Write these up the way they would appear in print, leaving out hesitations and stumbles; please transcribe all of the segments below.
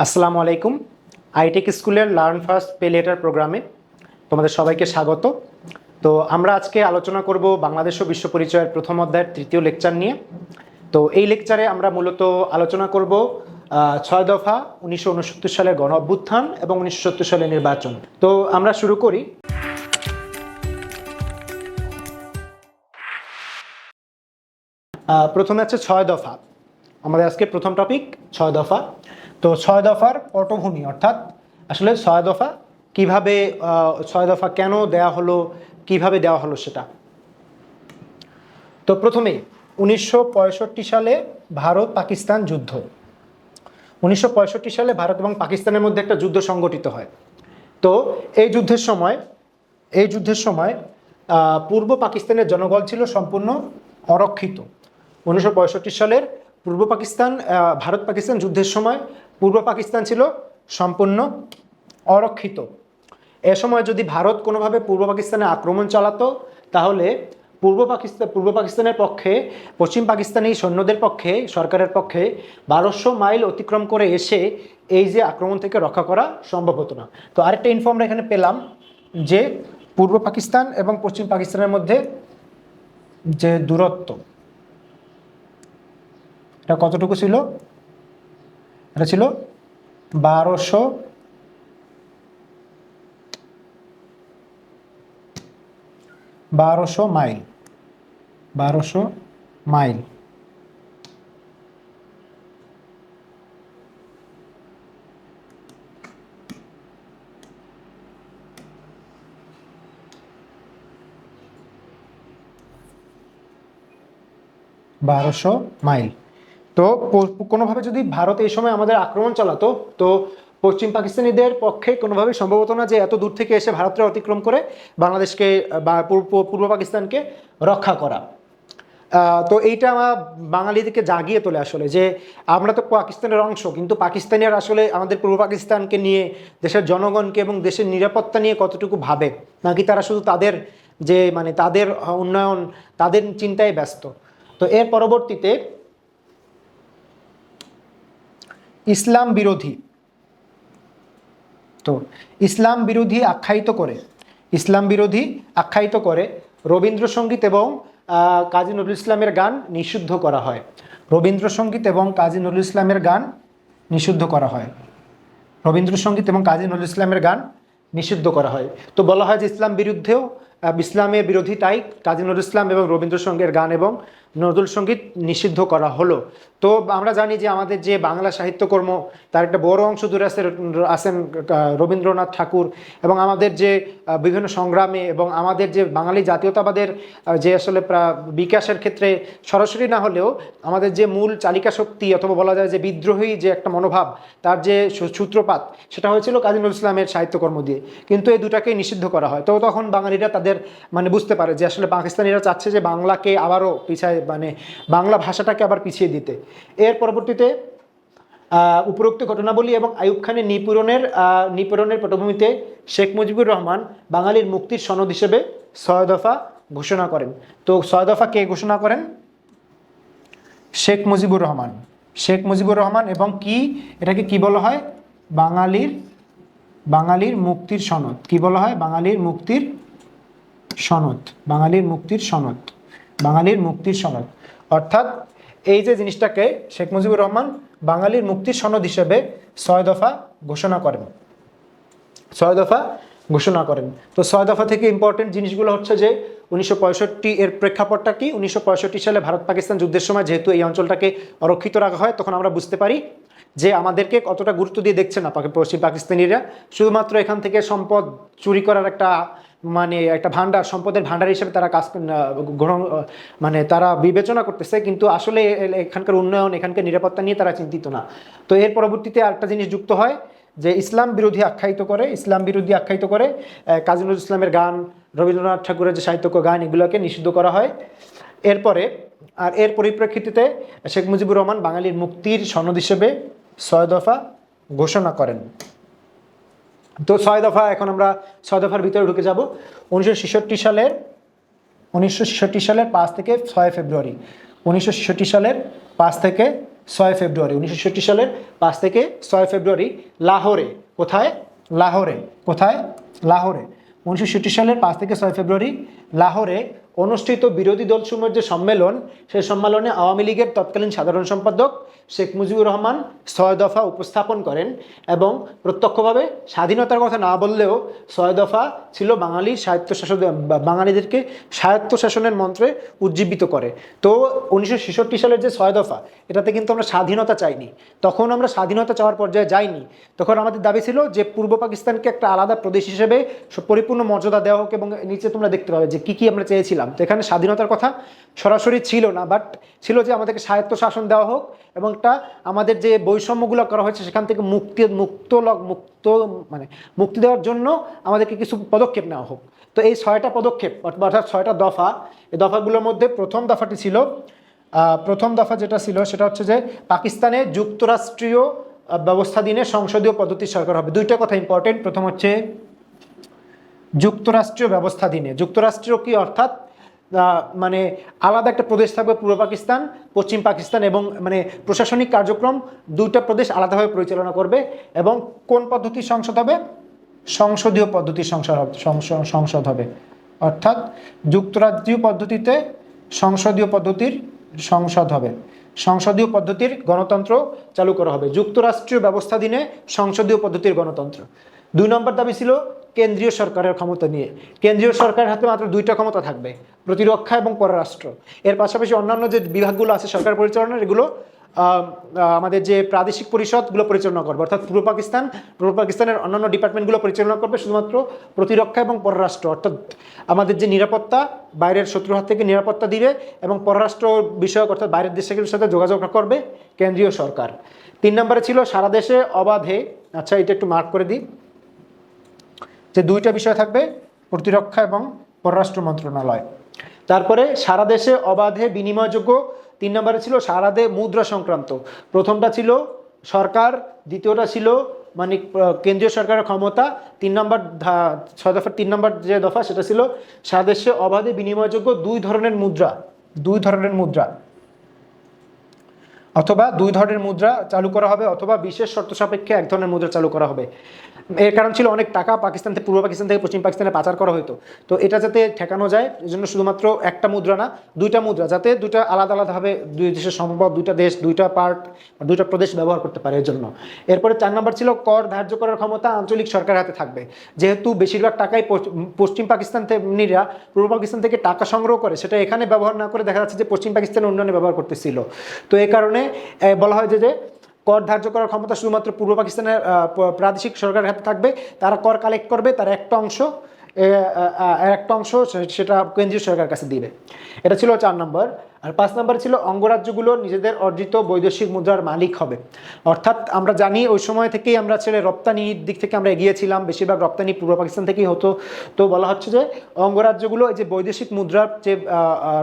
আসসালামু আলাইকুম। আইটেক স্কুলের লার্ন ফার্স্ট পে লেটার প্রোগ্রামে তোমাদের সবাইকে স্বাগত। তো আমরা আজকে আলোচনা করব বাংলাদেশ ও বিশ্ব পরিচয়ের প্রথম অধ্যায়ের তৃতীয় লেকচার নিয়ে। তো এই লেকচারে আমরা মূলত আলোচনা করব 6 দফা, 1969 সালের গণ অভ্যুত্থান এবং 1970 সালের নির্বাচন। তো আমরা শুরু করি। প্রথমে আছে 6 দফা। আমাদের আজকে প্রথম টপিক 6 দফা। তো 6 দফার পটভূমি, অর্থাৎ আসলে 6 দফা কিভাবে, 6 দফা কেন দেয়া হলো, কিভাবে দেওয়া হলো সেটা। তো প্রথমে 1965 সালে ভারত পাকিস্তান যুদ্ধ। 1965 সালে ভারত এবং পাকিস্তানের মধ্যে একটা যুদ্ধ সংগঠিত হয়। তো এই যুদ্ধের সময় পূর্ব পাকিস্তানের জনগণ ছিল সম্পূর্ণ অরক্ষিত। 1965 সালের পূর্ব পাকিস্তান, ভারত পাকিস্তান যুদ্ধের সময় পূর্ব পাকিস্তান ছিল সম্পূর্ণ অরক্ষিত। এ সময় যদি ভারত কোনোভাবে পূর্ব পাকিস্তানে আক্রমণ চালাতো, তাহলে পূর্ব পাকিস্তানের পক্ষে, পশ্চিম পাকিস্তানি সৈন্যদের পক্ষে, সরকারের পক্ষে 1200 মাইল অতিক্রম করে এসে এই যে আক্রমণ থেকে রক্ষা করা সম্ভব হতো না। তো আরেকটা ইনফো আমরা এখানে পেলাম যে পূর্ব পাকিস্তান এবং পশ্চিম পাকিস্তানের মধ্যে যে দূরত্ব, এটা কতটুকু ছিল? এটা ছিল 1200 মাইল। 1200 মাইল। তো কোনোভাবে যদি ভারত এই সময় আমাদের আক্রমণ চালাতো, তো পশ্চিম পাকিস্তানিদের পক্ষে কোনোভাবে সম্ভব হতো না যে এত দূর থেকে এসে ভারতকে অতিক্রম করে বাংলাদেশকে বা পূর্ব পাকিস্তানকে রক্ষা করা। তো এইটা আমার বাঙালিদেরকে জাগিয়ে তোলে আসলে, যে আমরা তো পাকিস্তানের অংশ, কিন্তু পাকিস্তানিরা আসলে আমাদের পূর্ব পাকিস্তানকে নিয়ে, দেশের জনগণকে এবং দেশের নিরাপত্তা নিয়ে কতটুকু ভাবে, নাকি তারা শুধু তাদের যে তাদের উন্নয়ন, তাদের চিন্তায় ব্যস্ত। তো এর পরবর্তীতে ইসলাম বিরোধী আখ্যায়িত করে রবীন্দ্রসঙ্গীত এবং কাজী নজরুল ইসলামের গান নিষিদ্ধ করা হয়। রবীন্দ্রসঙ্গীত এবং কাজী নজরুল ইসলামের গান নিষিদ্ধ করা হয়। তো বলা হয় যে ইসলামের বিরোধিতায় কাজী নজরুল ইসলাম এবং রবীন্দ্রসঙ্গীতের গান এবং নজরুল সঙ্গীত নিষিদ্ধ করা হলো। তো আমরা জানি যে আমাদের যে বাংলা সাহিত্যকর্ম, তার একটা বড় অংশ জুড়ে আছেন রবীন্দ্রনাথ ঠাকুর, এবং আমাদের যে বিভিন্ন সংগ্রামে এবং আমাদের যে বাঙালি জাতীয়তাবাদের যে আসলে বিকাশের ক্ষেত্রে সরাসরি না হলেও আমাদের যে মূল চালিকা শক্তি, অথবা বলা যায় যে বিদ্রোহী যে একটা মনোভাব, তার যে সূত্রপাত, সেটা হয়েছিল কাজী নজরুল ইসলামের সাহিত্যকর্ম দিয়ে। কিন্তু এই দুটাকেই নিষিদ্ধ করা হয়। তো তখন বাঙালিরা তাদের বুঝতে পারে যে আসলে পাকিস্তানিরা চাচ্ছে যে বাংলাকে আবারও পিছায়, বাংলা ভাষাটাকে আবার পিছিয়ে দিতে। এর পরবর্তীতে উপরোক্ত ঘটনাবলী এবং আইয়ুব খানের নিপীড়নের পটভূমিতে শেখ মুজিবুর রহমান বাঙালির মুক্তির সনদ হিসেবে 6 দফা ঘোষণা করেন। তো 6 দফা কে ঘোষণা করেন? শেখ মুজিবুর রহমান। এবং এটাকে কি বলা হয়? বাঙালির মুক্তির সনদ। কি বলা হয়? বাঙালির মুক্তির সনদ। অর্থাৎ এই যে জিনিসটাকে শেখ মুজিবুর রহমান বাঙালির মুক্তির সনদ হিসেবে 6 দফা ঘোষণা করেন। তো 6 দফা থেকে ইম্পর্টেন্ট জিনিসগুলো হচ্ছে যে 1965 এর প্রেক্ষাপটটা কি? 1965 সালে ভারত পাকিস্তান যুদ্ধের সময় যেহেতু এই অঞ্চলটাকে অরক্ষিত রাখা হয়, তখন আমরা বুঝতে পারি যে আমাদেরকে কতটা গুরুত্ব দিয়ে দেখছে না পশ্চিম পাকিস্তানিরা। শুধুমাত্র এখান থেকে সম্পদ চুরি করার একটা সম্পদের ভান্ডার হিসেবে তারা গ্রহণ, তারা বিবেচনা করতেছে, কিন্তু আসলে এখানকার উন্নয়ন, এখানকার নিরাপত্তা নিয়ে তারা চিন্তিত না। তো এর পরবর্তীতে আরেকটা জিনিস যুক্ত হয় যে ইসলাম বিরোধী আখ্যায়িত করে কাজী নজরুল ইসলামের গান, রবীন্দ্রনাথ ঠাকুরের যে সাহিত্য গান, এগুলোকে নিষিদ্ধ করা হয়। এরপরে এর পরিপ্রেক্ষিতে শেখ মুজিবুর রহমান বাঙালির মুক্তির সনদ হিসেবে 6 দফা ঘোষণা করেন। তো 6 দফা, এখন আমরা 6 দফার ভিতরে ঢুকে যাব। 1966 সালের 5 থেকে 6 ফেব্রুয়ারি, 1966 সালের 5 থেকে 6 ফেব্রুয়ারি 1966 সালের 5 থেকে 6 ফেব্রুয়ারি লাহোরে, কোথায়? লাহোরে, কোথায়? লাহোরে 1966 সালের 5 থেকে 6 ফেব্রুয়ারি লাহোরে অনুষ্ঠিত বিরোধী দলসমূহের যে সম্মেলন, সেই সম্মেলনে আওয়ামী লীগের তৎকালীন সাধারণ সম্পাদক শেখ মুজিবুর রহমান 6 দফা উপস্থাপন করেন এবং প্রত্যক্ষভাবে স্বাধীনতার কথা না বললেও 6 দফা ছিল বাঙালির স্বায়ত্তশাসন, বাঙালিদেরকে স্বায়ত্তশাসনের মন্ত্রে উজ্জীবিত করে। তো 1966 সালের যে 6 দফা, এটাতে কিন্তু আমরা স্বাধীনতা চাইনি, তখন আমরা স্বাধীনতা চাওয়ার পর্যায়ে যাইনি। তখন আমাদের দাবি ছিল যে পূর্ব পাকিস্তানকে একটা আলাদা প্রদেশ হিসেবে পরিপূর্ণ মর্যাদা দেওয়া হোক, এবং নিচে তোমরা দেখতে পাবে যে কী আমরা চেয়েছিলাম। তো এখানে স্বাধীনতার কথা সরাসরি ছিল না, বাট ছিল যে আমাদেরকে স্বায়ত্তশাসন দেওয়া হোক এবং একটা আমাদের যে বৈষম্যগুলো করা হয়েছে সেখান থেকে মুক্তি দেওয়ার জন্য আমাদেরকে কিছু পদক্ষেপ নেওয়া হোক। তো এই 6টা পদক্ষেপ অর্থাৎ 6টা দফা, এই দফাগুলোর মধ্যে প্রথম দফাটি ছিল, প্রথম দফা যেটা ছিল সেটা হচ্ছে যে পাকিস্তানে যুক্তরাষ্ট্রীয় ব্যবস্থাধীনে সংসদীয় পদ্ধতির সরকার হবে। দুইটা কথা ইম্পর্টেন্ট। প্রথম হচ্ছে যুক্তরাষ্ট্রীয় ব্যবস্থাধীনে। যুক্তরাষ্ট্রীয় কি অর্থাৎ মানে আলাদা একটা প্রদেশ থাকবে পূর্ব পাকিস্তান, পশ্চিম পাকিস্তান, এবং মানে প্রশাসনিক কার্যক্রম দুইটা প্রদেশ আলাদাভাবে পরিচালনা করবে। এবং কোন পদ্ধতির সংসদ হবে? সংসদীয় পদ্ধতির সংসদ হবে। অর্থাৎ যুক্তরাষ্ট্রীয় পদ্ধতিতে সংসদীয় পদ্ধতির সংসদ হবে, সংসদীয় পদ্ধতির গণতন্ত্র চালু করা হবে। যুক্তরাষ্ট্রীয় ব্যবস্থাধীনে সংসদীয় পদ্ধতির গণতন্ত্র। 2 নম্বর দাবি ছিল কেন্দ্রীয় সরকারের ক্ষমতা নিয়ে। কেন্দ্রীয় সরকারের হাতে মাত্র 2টা ক্ষমতা থাকবে, প্রতিরক্ষা এবং পররাষ্ট্র। এর পাশাপাশি অন্যান্য যে বিভাগগুলো আছে সরকার পরিচালনার, এগুলো আমাদের যে প্রাদেশিক পরিষদগুলো পরিচালনা করবে। অর্থাৎ পূর্ব পাকিস্তানের অন্যান্য ডিপার্টমেন্টগুলো পরিচালনা করবে শুধুমাত্র প্রতিরক্ষা এবং পররাষ্ট্র, অর্থাৎ আমাদের যে নিরাপত্তা, বাইরের শত্রুর হাত থেকে নিরাপত্তা দিবে, এবং পররাষ্ট্র বিষয়ক অর্থাৎ বাইরের দেশের সাথে যোগাযোগ করবে কেন্দ্রীয় সরকার। 3 নম্বরে ছিল সারা দেশে অবাধে, আচ্ছা এটা একটু মার্ক করে দিই, যে 2টা বিষয় থাকবে, প্রতিরক্ষা এবং পররাষ্ট্র মন্ত্রণালয়। তারপরে সারা দেশে অবাধে বিনিময়যোগ্য। 3 নম্বরে ছিল সারা দেশে মুদ্রা সংক্রান্ত। প্রথমটা ছিল সরকার, দ্বিতীয়টা ছিল মানে কেন্দ্রীয় সরকারের ক্ষমতা। 3 নম্বর 6 দফার 3 নম্বর যে দফা সেটা ছিল সারা দেশে অবাধে বিনিময়যোগ্য 2 ধরনের মুদ্রা অথবা 2 ধরনের মুদ্রা চালু করা হবে, অথবা বিশেষ শর্ত সাপেক্ষে 1 ধরনের মুদ্রা চালু করা হবে। এর কারণ ছিল অনেক টাকা পাকিস্তান থেকে, পূর্ব পাকিস্তান থেকে পশ্চিম পাকিস্তানে পাচার করা হতো। তো এটা যাতে ঠেকানো যায়, এই জন্য শুধুমাত্র একটা মুদ্রা না, 2টা মুদ্রা, যাতে 2টা আলাদা আলাদাভাবে 2 দেশের সম্পদ, 2টা দেশ, 2টা পার্ট, 2টা প্রদেশ ব্যবহার করতে পারে এর জন্য। এরপরে 4 নম্বর ছিল কর ধার্য করার ক্ষমতা আঞ্চলিক সরকারের হাতে থাকবে। যেহেতু বেশিরভাগ টাকাই পশ্চিম পাকিস্তান থেকে পূর্ব পাকিস্তান থেকে টাকা সংগ্রহ করে, সেটা এখানে ব্যবহার না করে দেখা যাচ্ছে যে পশ্চিম পাকিস্তানের উন্নয়নে ব্যবহার করতেছিল। তো এই কারণে বলা হয় যে কর ধার্য করার ক্ষমতা শুধুমাত্র পূর্ব পাকিস্তানের প্রাদেশিক সরকারের হাতে থাকবে। তারা কর কালেক্ট করবে, তার একটা অংশ সেটা কেন্দ্রীয় সরকারের কাছে দিবে। এটা ছিল 4 নম্বর। আর 5 নম্বর ছিল অঙ্গরাজ্যগুলো নিজেদের অর্জিত বৈদেশিক মুদ্রার মালিক হবে। অর্থাৎ আমরা জানি ওই সময় থেকেই আমরা রপ্তানির দিক থেকে আমরা এগিয়েছিলাম, বেশিরভাগ রপ্তানি পূর্ব পাকিস্তান থেকেই হতো। তো বলা হচ্ছে যে অঙ্গরাজ্যগুলো এই যে বৈদেশিক মুদ্রার যে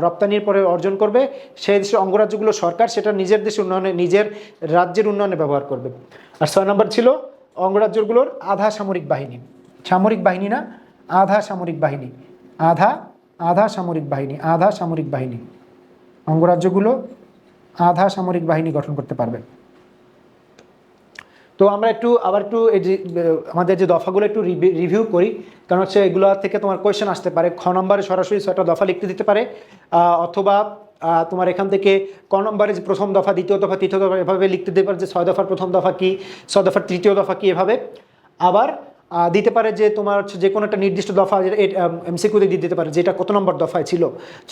রপ্তানির পরে অর্জন করবে, সেই দেশের অঙ্গরাজ্যগুলো সরকার সেটা নিজের দেশের উন্নয়নে, নিজের রাজ্যের উন্নয়নে ব্যবহার করবে। আর 6 নম্বর ছিল অঙ্গরাজ্যগুলোর আধা সামরিক বাহিনী, সামরিক বাহিনী না, আধা সামরিক বাহিনী, আধা সামরিক বাহিনী, অঙ্গরাজ্যগুলো আধা সামরিক বাহিনী গঠন করতে পারবে। তো আমরা আবার একটু এই যে আমাদের যে দফাগুলো একটু রিভিউ করি, কারণ হচ্ছে এগুলো থেকে তোমার কোয়েশ্চেন আসতে পারে। খ নম্বরে সরাসরি 6টা দফা লিখতে দিতে পারে, অথবা তোমার এখান থেকে ক নম্বরে যে প্রথম দফা, দ্বিতীয় দফা, তৃতীয় দফা এভাবে লিখতে দিতে পারে যে 6 দফার প্রথম দফা কি, 6 দফার তৃতীয় দফা কি, এভাবে। আবার দিতে পারে যে তোমার হচ্ছে যে কোনো একটা নির্দিষ্ট দফা এমসিকিউতে দিয়ে দিতে পারে যে এটা কত নম্বর দফায় ছিল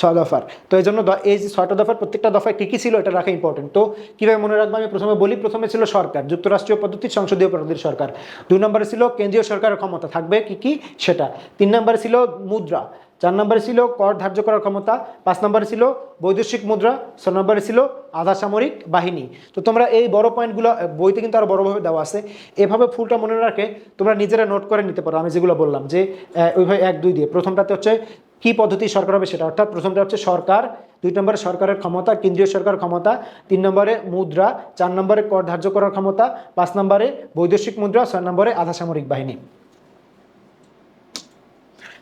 6 দফার। তো এই জন্য এই যে 6টা দফার প্রত্যেকটা দফায় কী কী ছিল এটা রাখা ইম্পর্টেন্ট। তো কীভাবে মনে রাখবো আমি প্রথমে বলি। প্রথমে ছিল সরকার, যুক্তরাষ্ট্রীয় পদ্ধতির সংসদীয় পদ্ধতির সরকার। 2 নম্বরে ছিল কেন্দ্রীয় সরকারের ক্ষমতা থাকবে কী সেটা। 3 নম্বরে ছিল মুদ্রা। 4 নম্বরে ছিল কর ধার্য করার ক্ষমতা। 5 নম্বরে ছিল বৈদেশিক মুদ্রা। 6 নম্বরে ছিল আধা সামরিক বাহিনী। তো তোমরা এই বড় পয়েন্টগুলো বইতে কিন্তু আরও বড়োভাবে দেওয়া আছে, এভাবে ফুলটা মনে রাখে তোমরা নিজেরা নোট করে নিতে পারো। আমি যেগুলো বললাম যে ওইভাবে 1, 2 দিয়ে প্রথমটাতে হচ্ছে কী পদ্ধতি সরকার হবে সেটা, অর্থাৎ প্রথমটা হচ্ছে সরকার, 2 নম্বরে সরকারের ক্ষমতা, কেন্দ্রীয় সরকার ক্ষমতা, 3 নম্বরে মুদ্রা, 4 নম্বরে কর ধার্য করার ক্ষমতা, 5 নম্বরে বৈদেশিক মুদ্রা, 6 নম্বরে আধা সামরিক বাহিনী।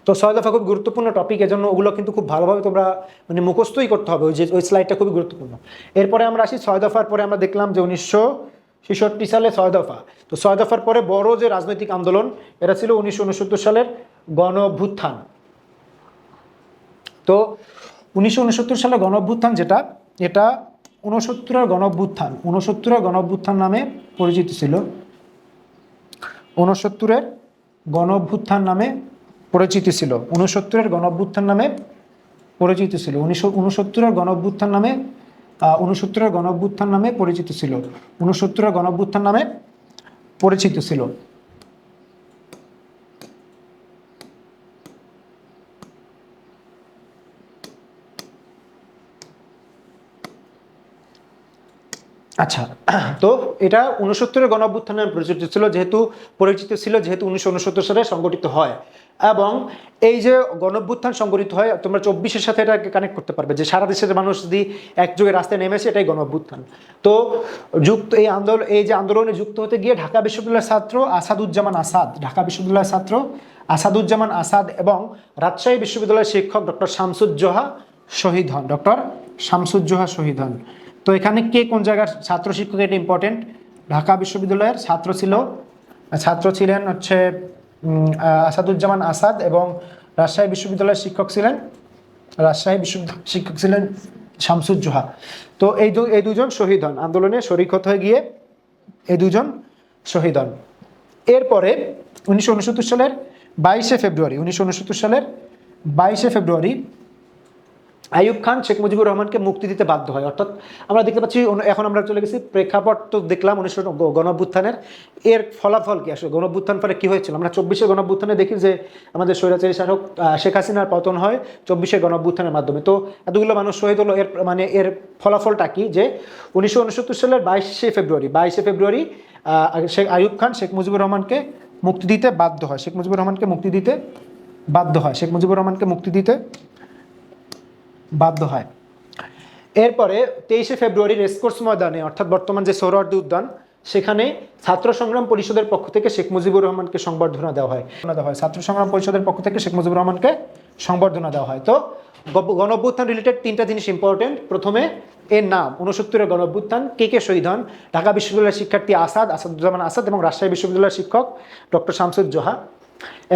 তো 6 দফা খুব গুরুত্বপূর্ণ টপিক, এজন্য ওগুলো কিন্তু খুব ভালোভাবে তোমরা মানে মুখস্থই করতে হবে, ওই স্লাইডটা খুবই গুরুত্বপূর্ণ। এরপরে আমরা আসি 6 দফার পরে আমরা দেখলাম যে 1966 সালে 6 দফা। তো 6 দফার পরে বড় যে রাজনৈতিক আন্দোলন এটা ছিল 1969 সালের গণ অভ্যুত্থান। তো 1969 সালে গণ অভ্যুত্থান যেটা, এটা 69-এর গণ অভ্যুত্থান, 69-এর গণ অভ্যুত্থান নামে পরিচিত ছিল। 69-এর গণ অভ্যুত্থান নামে পরিচিত ছিল। 69-এর গণ অভ্যুত্থান নামে পরিচিত ছিল। 1969-এর গণ অভ্যুত্থান নামে 69-এর গণ অভ্যুত্থান নামে পরিচিত ছিল। 69-এর গণ অভ্যুত্থান নামে পরিচিত ছিল। আচ্ছা, তো এটা 69-এর গণ অভ্যুত্থান নামে পরিচিত ছিল, যেহেতু 1969 সালে সংগঠিত হয়। এবং এই যে গণ অভ্যুত্থান সংগঠিত হয়, তোমরা 24-এর সাথে এটাকে কানেক্ট করতে পারবে যে সারা দেশের মানুষ যদি একযোগে রাস্তায় নেমেছে, এটাই গণ অভ্যুত্থান। তো এই যে আন্দোলনে যুক্ত হতে গিয়ে ঢাকা বিশ্ববিদ্যালয়ের ছাত্র আসাদুজ্জামান আসাদ, ঢাকা বিশ্ববিদ্যালয়ের ছাত্র আসাদুজ্জামান আসাদ এবং রাজশাহী বিশ্ববিদ্যালয়ের শিক্ষক ডক্টর শামসুজ্জোহা শহীদ হন। ডক্টর শামসুজ্জোহা শহীদ হন। তো এখানে কে কোন জায়গার ছাত্র শিক্ষক, এটা ইম্পর্টেন্ট। ঢাকা বিশ্ববিদ্যালয়ের ছাত্র ছিলেন হচ্ছে আসাদুজ্জামান আসাদ, এবং রাজশাহী বিশ্ববিদ্যালয়ের শিক্ষক ছিলেন শামসুজ্জোহা। তো এই দুজন শহীদ হন, আন্দোলনে শরিক হয়ে গিয়ে এই দুজন শহীদ হন। এরপরে 1969 সালের 22শে ফেব্রুয়ারি আইয়ুব খান শেখ মুজিবুর রহমানকে মুক্তি দিতে বাধ্য হয়। অর্থাৎ আমরা দেখতে পাচ্ছি, এখন আমরা চলে গেছি প্রেক্ষাপট, তো দেখলাম 19 গণ অভ্যুত্থানের। এর ফলাফল কি আসলে, গণ অভ্যুত্থান পরে কী হয়েছিল? আমরা 24-এ গণ অভ্যুত্থানে দেখি যে আমাদের স্বৈরাচারী শাসক শেখ হাসিনার পতন হয় 24-এ গণ অভ্যুত্থানের মাধ্যমে। তো এতগুলো মানুষ শহীদ হলো, এর ফলাফলটা কি? যে 1969 সালের 22শে ফেব্রুয়ারি আইয়ুব খান শেখ মুজিবুর রহমানকে মুক্তি দিতে বাধ্য হয়। শেখ মুজিবুর রহমানকে মুক্তি দিতে বাধ্য হয়। এরপরে 23শে ফেব্রুয়ারি রেসকোর্স ময়দানে, অর্থাৎ বর্তমান যে সোহরাওয়ার্দী উদ্যান, সেখানে ছাত্র সংগ্রাম পরিষদের পক্ষ থেকে শেখ মুজিবুর রহমানকে সংবর্ধনা দেওয়া হয়। ছাত্র সংগ্রাম পরিষদের পক্ষ থেকে শেখ মুজিবুর রহমানকে সংবর্ধনা দেওয়া হয়। তো গণ অভ্যুত্থান রিলেটেড 3টা জিনিস ইম্পর্টেন্ট। প্রথমে এর নাম, 69-এর গণ অভ্যুত্থান, কে শহীদ হন? ঢাকা বিশ্ববিদ্যালয়ের শিক্ষার্থী আসাদুজ্জামান আসাদ এবং রাজশাহী বিশ্ববিদ্যালয়ের শিক্ষক ডক্টর শামসুজ্জোহা।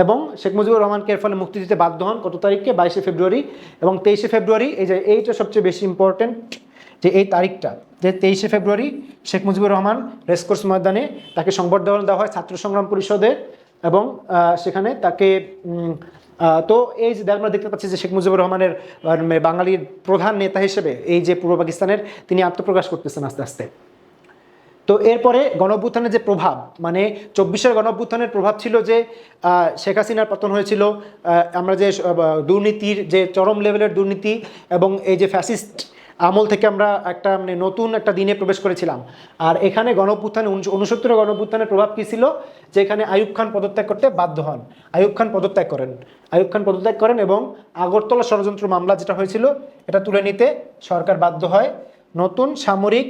এবং শেখ মুজিবুর রহমানকে এর ফলে মুক্তি দিতে বাধ্য হন কত তারিখে? 22শে ফেব্রুয়ারি। এবং 23শে ফেব্রুয়ারি, এইটা সবচেয়ে বেশি ইম্পর্টেন্ট, যে এই তারিখটা, যে 23শে ফেব্রুয়ারি শেখ মুজিবুর রহমান রেসকোর্স ময়দানে তাকে সংবর্ধনা দেওয়া হয় ছাত্র সংগ্রাম পরিষদের, এবং সেখানে তাকে তো এই যে আমরা দেখতে পাচ্ছি যে শেখ মুজিবুর রহমানের বাঙালির প্রধান নেতা হিসেবে এই যে পূর্ব পাকিস্তানের, তিনি আত্মপ্রকাশ করতেছেন আস্তে আস্তে। তো এরপরে গণঅভ্যুত্থানের যে প্রভাব, মানে 24-এর গণঅভ্যুত্থানের প্রভাব ছিল যে শেখ হাসিনার পতন হয়েছিল, আমরা যে দুর্নীতির যে চরম লেভেলের দুর্নীতি এবং এই যে ফ্যাসিস্ট আমল থেকে আমরা একটা মানে নতুন একটা দিনে প্রবেশ করেছিলাম। আর এখানে গণঅভ্যুত্থানে 69-এর গণঅভ্যুত্থানের প্রভাব কী ছিল? যে এখানে আইয়ুব খান পদত্যাগ করতে বাধ্য হন। আইয়ুব খান পদত্যাগ করেন এবং আগরতলা ষড়যন্ত্র মামলা যেটা হয়েছিল এটা তুলে নিতে সরকার বাধ্য হয়। নতুন সামরিক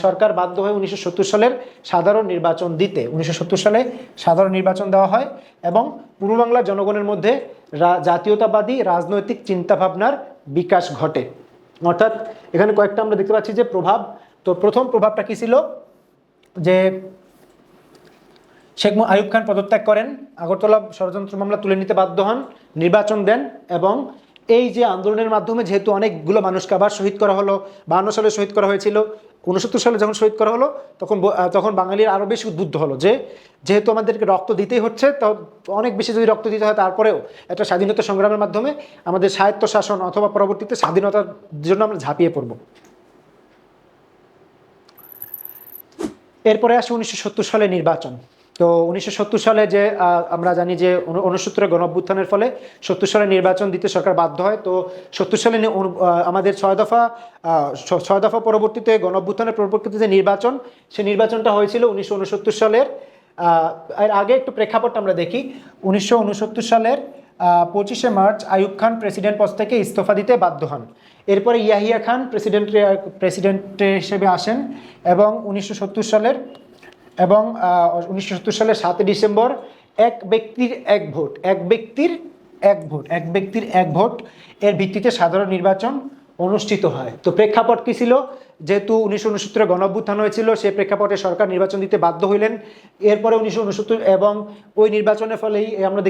সরকার বাধ্য হয় 1970 সালের সাধারণ নির্বাচন দিতে। 1970 সালে সাধারণ নির্বাচন দেওয়া হয় এবং পূর্ব বাংলার জনগণের মধ্যে জাতীয়তাবাদী রাজনৈতিক চিন্তাভাবনার বিকাশ ঘটে। অর্থাৎ এখানে কয়েকটা আমরা দেখতে পাচ্ছি যে প্রভাব। তো প্রথম প্রভাবটা কী ছিল? যে শেখ আইয়ুব খান পদত্যাগ করেন, আগরতলা ষড়যন্ত্র মামলা তুলে নিতে বাধ্য হন, নির্বাচন দেন, এবং এই যে আন্দোলনের মাধ্যমে যেহেতু অনেকগুলো মানুষকে আবার শহীদ করা হলো, 52 সালে শহীদ করা হয়েছিল, 69 সালে যখন শহীদ করা হলো তখন বাঙালির আরও বেশি উদ্বুদ্ধ হলো যে যেহেতু আমাদেরকে রক্ত দিতেই হচ্ছে, তো অনেক বেশি যদি রক্ত দিতে হয় তারপরেও একটা স্বাধীনতা সংগ্রামের মাধ্যমে আমাদের স্বায়ত্ত শাসন অথবা পরবর্তীতে স্বাধীনতার জন্য আমরা ঝাঁপিয়ে পড়ব। এরপরে আসে 1970 সালে নির্বাচন। তো 1970 সালে যে আমরা জানি যে 69-এর গণঅভ্যুত্থানের ফলে 70 সালে নির্বাচন দিতে সরকার বাধ্য হয়। তো 70 সালে আমাদের 6 দফা পরবর্তীতে গণঅভ্যুত্থানের পরবর্তীতে যে নির্বাচন, সেই নির্বাচনটা হয়েছিল 1969 সালের। এর আগে একটু প্রেক্ষাপট আমরা দেখি। 1969 সালের 25শে মার্চ আইয়ুব খান প্রেসিডেন্ট পদ থেকে ইস্তফা দিতে বাধ্য হন। এরপরে ইয়াহিয়া খান প্রেসিডেন্ট হিসেবে আসেন এবং 1970 সালের 7 ডিসেম্বর এক ব্যক্তির এক ভোট, এক ব্যক্তির এক ভোট এর ভিত্তিতে সাধারণ নির্বাচন অনুষ্ঠিত হয়। তো প্রেক্ষাপট কি ছিল? যেহেতু 1969 গণঅভ্যুত্থান হয়েছিল, সেই প্রেক্ষাপটে সরকার নির্বাচন দিতে বাধ্য হইলেন। এরপরে 1969 এবং ওই নির্বাচনের ফলেই আমরা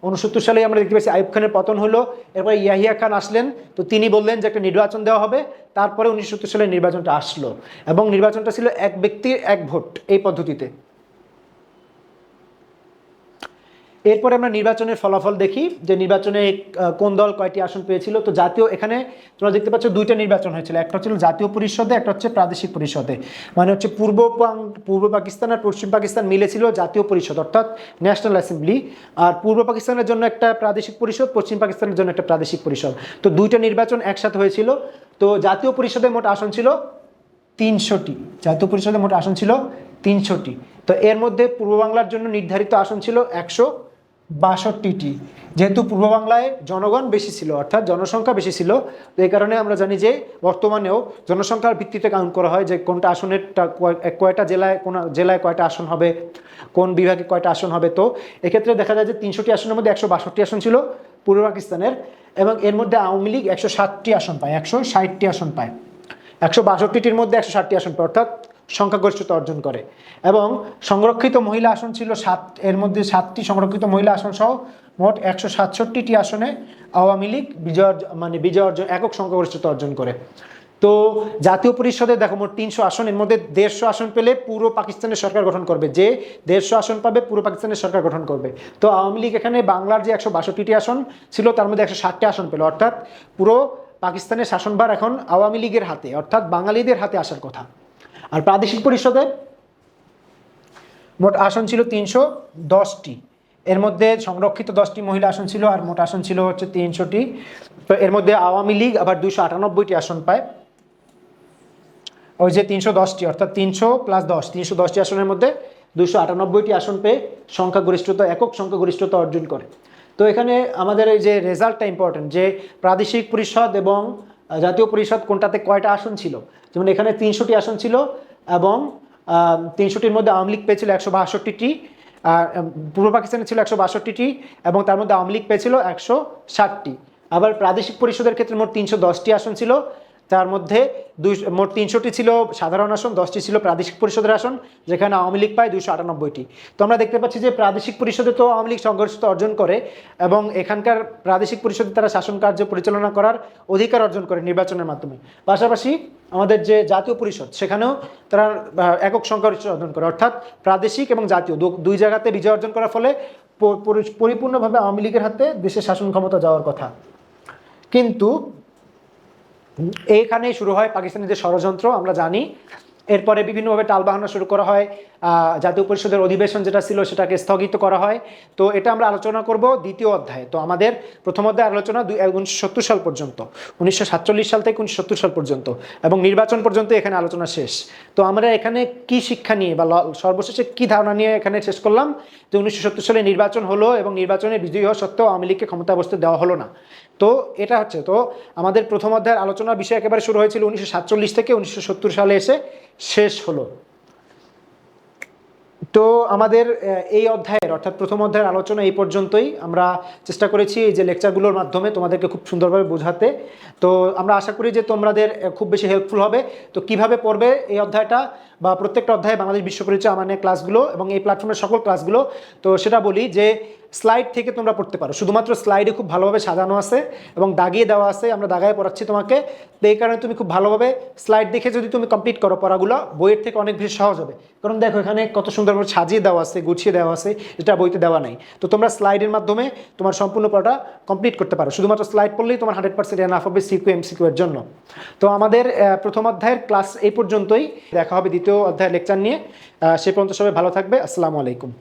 69 সালেই আমরা দেখতে পাচ্ছি আইয়ুব খানের পতন হলো। এরপরে ইয়াহিয়া খান আসলেন, তো তিনি বললেন যে একটা নির্বাচন দেওয়া হবে। তারপরে 1970 সালে নির্বাচনটা আসলো এবং নির্বাচনটা ছিল এক ব্যক্তির এক ভোট এই পদ্ধতিতে। এরপরে আমরা নির্বাচনের ফলাফল দেখি যে নির্বাচনে কোন দল কয়টি আসন পেয়েছিল। তো জাতীয়, এখানে তোমরা দেখতে পাচ্ছ দুইটা নির্বাচন হয়েছিল, একটা হচ্ছিল জাতীয় পরিষদে, একটা হচ্ছে প্রাদেশিক পরিষদে। মানে হচ্ছে পূর্ব পাকিস্তান আর পশ্চিম পাকিস্তান মিলেছিল জাতীয় পরিষদ অর্থাৎ ন্যাশনাল অ্যাসেম্বলি, আর পূর্ব পাকিস্তানের জন্য একটা প্রাদেশিক পরিষদ, পশ্চিম পাকিস্তানের জন্য একটা প্রাদেশিক পরিষদ। তো দুইটা নির্বাচন একসাথে হয়েছিল। তো জাতীয় পরিষদে মোট আসন ছিল 300টি, জাতীয় পরিষদে মোট আসন ছিল 300টি। তো এর মধ্যে পূর্ব বাংলার জন্য নির্ধারিত আসন ছিল 162টি। যেহেতু পূর্ব বাংলায় জনগণ বেশি ছিল অর্থাৎ জনসংখ্যা বেশি ছিল, তো এই কারণে আমরা জানি যে বর্তমানেও জনসংখ্যার ভিত্তিতে কাউন্ট করা হয় যে কোনটা আসনের কয়টা জেলায়, কোন জেলায় কয়টা আসন হবে, কোন বিভাগে কয়টা আসন হবে। তো এক্ষেত্রে দেখা যায় যে 300টি আসনের মধ্যে 162টি আসন ছিল পূর্ব পাকিস্তানের, এবং এর মধ্যে আওয়ামী লীগ 160টি আসন পায়, 160টি আসন পায়। 162টির মধ্যে 160টি আসন পায় অর্থাৎ সংখ্যাগরিষ্ঠতা অর্জন করে। এবং সংরক্ষিত মহিলা আসন ছিল 7, এর মধ্যে 7টি সংরক্ষিত মহিলা আসন সহ মোট 167টি আসনে আওয়ামী লীগ বিজয় অর্জন, একক সংখ্যাগরিষ্ঠতা অর্জন করে। তো জাতীয় পরিষদে দেখো মোট 300 আসন, এর মধ্যে 150 আসন পেলে পুরো পাকিস্তানের সরকার গঠন করবে, যে 150 আসন পাবে পুরো পাকিস্তানের সরকার গঠন করবে। তো আওয়ামী লীগ এখানে বাংলার যে 162টি আসন ছিল তার মধ্যে 160টি আসন পেল, অর্থাৎ পুরো পাকিস্তানের শাসনভার এখন আওয়ামী লীগের হাতে, অর্থাৎ বাঙালিদের হাতে আসার কথা। আর প্রাদেশিক পরিষদে মোট আসন ছিল 310টি, এর মধ্যে সংরক্ষিত 10টি মহিলা আসন ছিল, আর মোট আসন ছিল হচ্ছে 300টি। তো এর মধ্যে আওয়ামী লীগ আবার 298টি আসন পায়, ওই যে 310টি অর্থাৎ 300 + 10, 310টি আসনের মধ্যে 298টি আসন পেয়ে সংখ্যাগরিষ্ঠতা, একক সংখ্যাগরিষ্ঠতা অর্জন করে। তো এখানে আমাদের এই যে রেজাল্টটা ইম্পর্টেন্ট, যে প্রাদেশিক পরিষদ এবং জাতীয় পরিষদ কোনটাতে কয়টা আসন ছিল। যেমন এখানে 300টি আসন ছিল এবং 300টির মধ্যে আওয়ামী লীগ পেয়েছিল 162টি, পূর্ব পাকিস্তানে ছিল 162টি এবং তার মধ্যে আওয়ামী লীগ পেয়েছিল 160টি। আবার প্রাদেশিক পরিষদের ক্ষেত্রে মোট 310টি আসন ছিল, তার মধ্যে মোট 300টি ছিল সাধারণ আসন, 10টি ছিল প্রাদেশিক পরিষদের আসন, যেখানে আওয়ামী লীগ পায় 298টি। তো আমরা দেখতে পাচ্ছি যে প্রাদেশিক পরিষদে তো আওয়ামী লীগ সংখ্যাগরিষ্ঠতা অর্জন করে এবং এখানকার প্রাদেশিক পরিষদে তারা শাসন কার্য পরিচালনা করার অধিকার অর্জন করে নির্বাচনের মাধ্যমে। পাশাপাশি আমাদের যে জাতীয় পরিষদ, সেখানেও তারা একক সংখ্যাগরিষ্ঠতা অর্জন করে, অর্থাৎ প্রাদেশিক এবং জাতীয় দুই জায়গাতে বিজয় অর্জন করার ফলে পরিপূর্ণভাবে আওয়ামী লীগের হাতে দেশের শাসন ক্ষমতা যাওয়ার কথা। কিন্তু এইখানেই শুরু হয় পাকিস্তানের যে ষড়যন্ত্র আমরা জানি। এরপরে বিভিন্নভাবে টালবাহানা শুরু করা হয়, জাতীয় পরিষদের অধিবেশন যেটা ছিল সেটাকে স্থগিত করা হয়। তো এটা আমরা আলোচনা করব দ্বিতীয় অধ্যায়ে। তো আমাদের প্রথম অধ্যায় আলোচনা 1970 সাল পর্যন্ত, 1947 সাল থেকে 1970 সাল পর্যন্ত, এবং নির্বাচন পর্যন্ত এখানে আলোচনা শেষ। তো আমরা এখানে কি শিক্ষা নিয়ে বা সর্বশেষে কি ধারণা নিয়ে এখানে শেষ করলাম, যে 1970 সালে নির্বাচন হলো এবং নির্বাচনে বিজয়ী হওয়া সত্ত্বেও আওয়ামী লীগকে ক্ষমতায় বসতে দেওয়া হলো না। তো এটা হচ্ছে, তো আমাদের প্রথম অধ্যায়ের আলোচনার বিষয় একেবারে শুরু হয়েছিল 1947 থেকে 1970 সালে এসে শেষ হলো। তো আমাদের এই অধ্যায়ের অর্থাৎ প্রথম অধ্যায়ের আলোচনা এই পর্যন্তই। আমরা চেষ্টা করেছি এই যে লেকচারগুলোর মাধ্যমে তোমাদেরকে খুব সুন্দরভাবে বোঝাতে। তো আমরা আশা করি যে তোমাদের খুব বেশি হেল্পফুল হবে। তো কিভাবে পড়বে এই অধ্যায়টা বা প্রত্যেকটা অধ্যায়ে বাংলাদেশ বিশ্ব পরিচয় আমার ক্লাসগুলো এবং এই প্ল্যাটফর্মের সকল ক্লাসগুলো, তো সেটা বলি যে স্লাইড থেকে তোমরা পড়তে পারো। শুধুমাত্র স্লাইডে খুব ভালোভাবে সাজানো আছে এবং দাগিয়ে দেওয়া আছে, আমরা দাগায় পড়াচ্ছি তোমাকে। তো এই কারণে তুমি খুব ভালোভাবে স্লাইড দেখে যদি তুমি কমপ্লিট করো পড়াগুলো, বইয়ের থেকে অনেক বেশি সহজ হবে। কারণ দেখো এখানে কত সুন্দরভাবে সাজিয়ে দেওয়া আছে, গুছিয়ে দেওয়া আছে, যেটা বইতে দেওয়া নাই। তো তোমরা স্লাইডের মাধ্যমে তোমার সম্পূর্ণ পড়াটা কমপ্লিট করতে পারো। শুধুমাত্র স্লাইড পড়লেই তোমার 100% এনাফ হবে সিকিউ এমসিকিউ এর জন্য। তো আমাদের প্রথম অধ্যায়ের ক্লাস এই পর্যন্তই। দেখা হবে দ্বিতীয় অধ্যায়ের লেকচার নিয়ে। সে পর্যন্ত সবাই ভালো থাকবে। আসসালামু আলাইকুম।